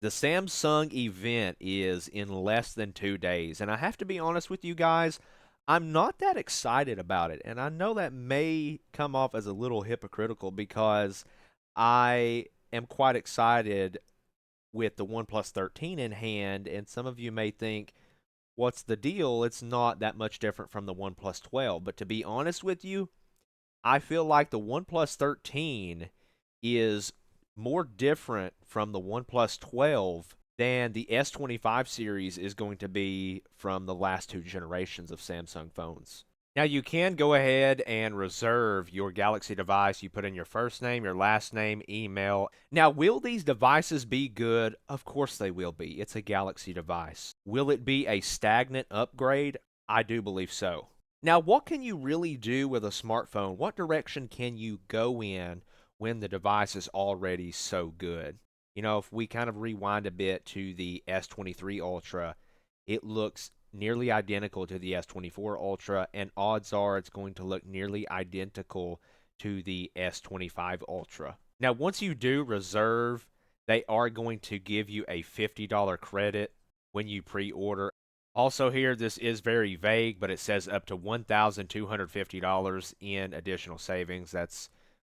The Samsung event is in less than 2 days, and I have to be honest with you guys, I'm not that excited about it. And I know that may come off as a little hypocritical because I am quite excited with the OnePlus 13 in hand, and some of you may think, what's the deal? It's not that much different from the OnePlus 12. But to be honest with you, I feel like the OnePlus 13 is more different from the OnePlus 12 than the S25 series is going to be from the last two generations of Samsung phones. Now, you can go ahead and reserve your Galaxy device. You put in your first name, your last name, email. Now, will these devices be good? Of course they will be. It's a Galaxy device. Will it be a stagnant upgrade? I do believe so. Now, what can you really do with a smartphone? What direction can you go in when the device is already so good? If we kind of rewind a bit to the S23 Ultra, it looks nearly identical to the S24 Ultra, and odds are it's going to look nearly identical to the S25 Ultra. Now, once you do reserve, they are going to give you a $50 credit when you pre order. Also, here, this is very vague, but it says up to $1,250 in additional savings. That's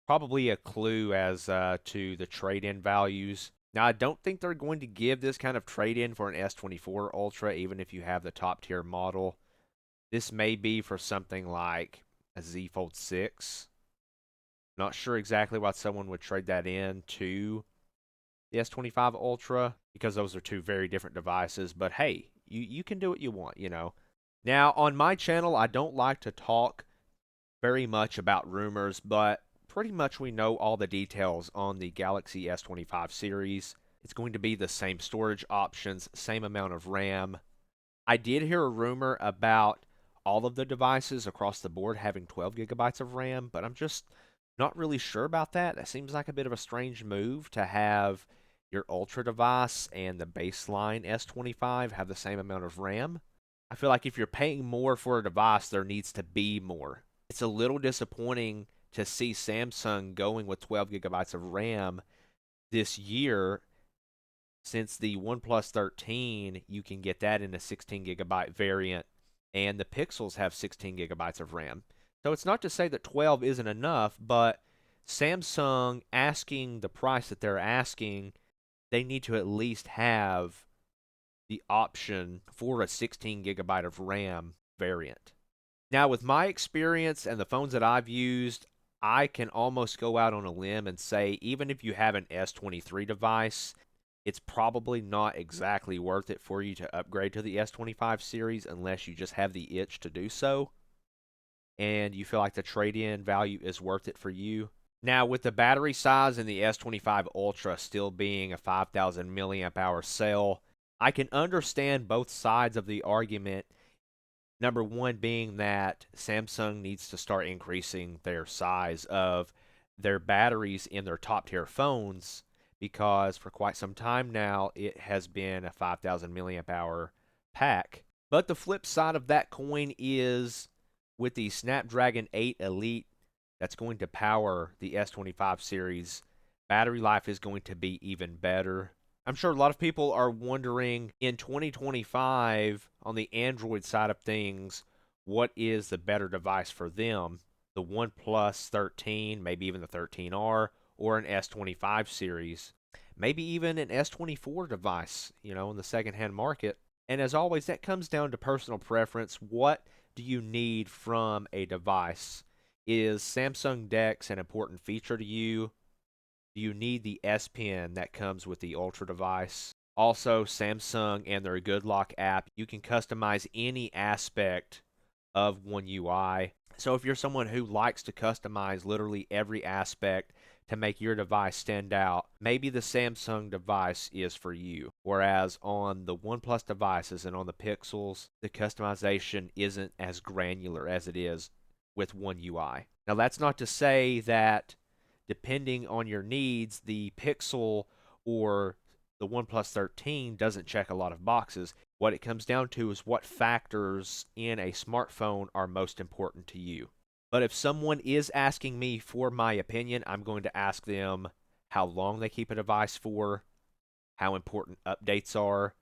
probably a clue as to the trade in values. Now, I don't think they're going to give this kind of trade in for an S24 Ultra, even if you have the top tier model. This may be for something like a Z Fold 6. Not sure exactly why someone would trade that in to the S25 Ultra because those are two very different devices. But hey, you can do what you want. Now, on my channel, I don't like to talk very much about rumors, but pretty much we know all the details on the Galaxy S25 series. It's going to be the same storage options, same amount of RAM. I did hear a rumor about all of the devices across the board having 12 gigabytes of RAM, but I'm just not really sure about that. That seems like a bit of a strange move to have your Ultra device and the baseline S25 have the same amount of RAM. I feel like if you're paying more for a device, there needs to be more. It's a little disappointing to see Samsung going with 12 gigabytes of RAM this year, since the OnePlus 13, you can get that in a 16 gigabyte variant, and the Pixels have 16 gigabytes of RAM. So it's not to say that 12 isn't enough, but Samsung asking the price that they're asking, they need to at least have the option for a 16 gigabyte of RAM variant. Now, with my experience and the phones that I've used, I can almost go out on a limb and say, even if you have an S23 device, it's probably not exactly worth it for you to upgrade to the S25 series unless you just have the itch to do so and you feel like the trade in value is worth it for you. Now, with the battery size in the S25 Ultra still being a 5,000 milliamp hour cell, I can understand both sides of the argument. Number one being that Samsung needs to start increasing their size of their batteries in their top tier phones because for quite some time now it has been a 5,000 milliamp hour pack. But the flip side of that coin is with the Snapdragon 8 Elite that's going to power the S25 series, battery life is going to be even better. I'm sure a lot of people are wondering in 2025 on the Android side of things, what is the better device for them? The OnePlus 13, maybe even the 13R, or an S25 series, maybe even an S24 device, in the secondhand market. And as always, that comes down to personal preference. What do you need from a device? Is Samsung DeX an important feature to you? Do you need the S Pen that comes with the Ultra device? Also, Samsung and their Good Lock app, you can customize any aspect of One UI. So if you're someone who likes to customize literally every aspect to make your device stand out, maybe the Samsung device is for you. Whereas on the OnePlus devices and on the Pixels, the customization isn't as granular as it is with One UI. Now, that's not to say that depending on your needs, the Pixel or the OnePlus 13 doesn't check a lot of boxes. What it comes down to is what factors in a smartphone are most important to you. But if someone is asking me for my opinion, I'm going to ask them how long they keep a device for, how important updates are.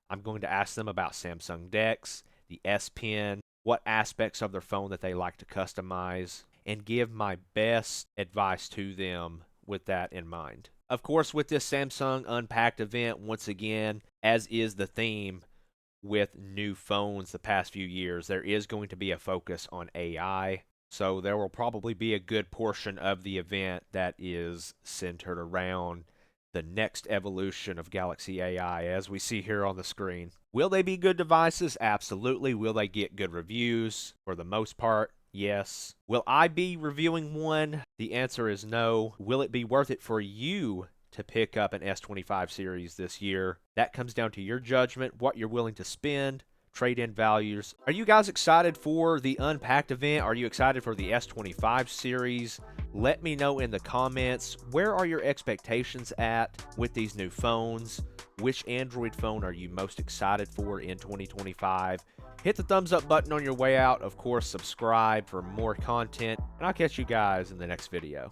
I'm going to ask them about Samsung Dex, the S Pen, what aspects of their phone that they like to customize, and give my best advice to them with that in mind. Of course, with this Samsung Unpacked event, once again, as is the theme with new phones the past few years, there is going to be a focus on AI. So there will probably be a good portion of the event that is centered around the next evolution of Galaxy AI, as we see here on the screen. Will they be good devices? Absolutely. Will they get good reviews? For the most part, yes. Will I be reviewing one? The answer is no. Will it be worth it for you to pick up an S25 series this year? That comes down to your judgment, what you're willing to spend, trade-in values. Are you guys excited for the Unpacked event? Are you excited for the S25 series? Let me know in the comments, where are your expectations at with these new phones? Which Android phone are you most excited for in 2025? Hit the thumbs up button on your way out. Of course, subscribe for more content, and I'll catch you guys in the next video.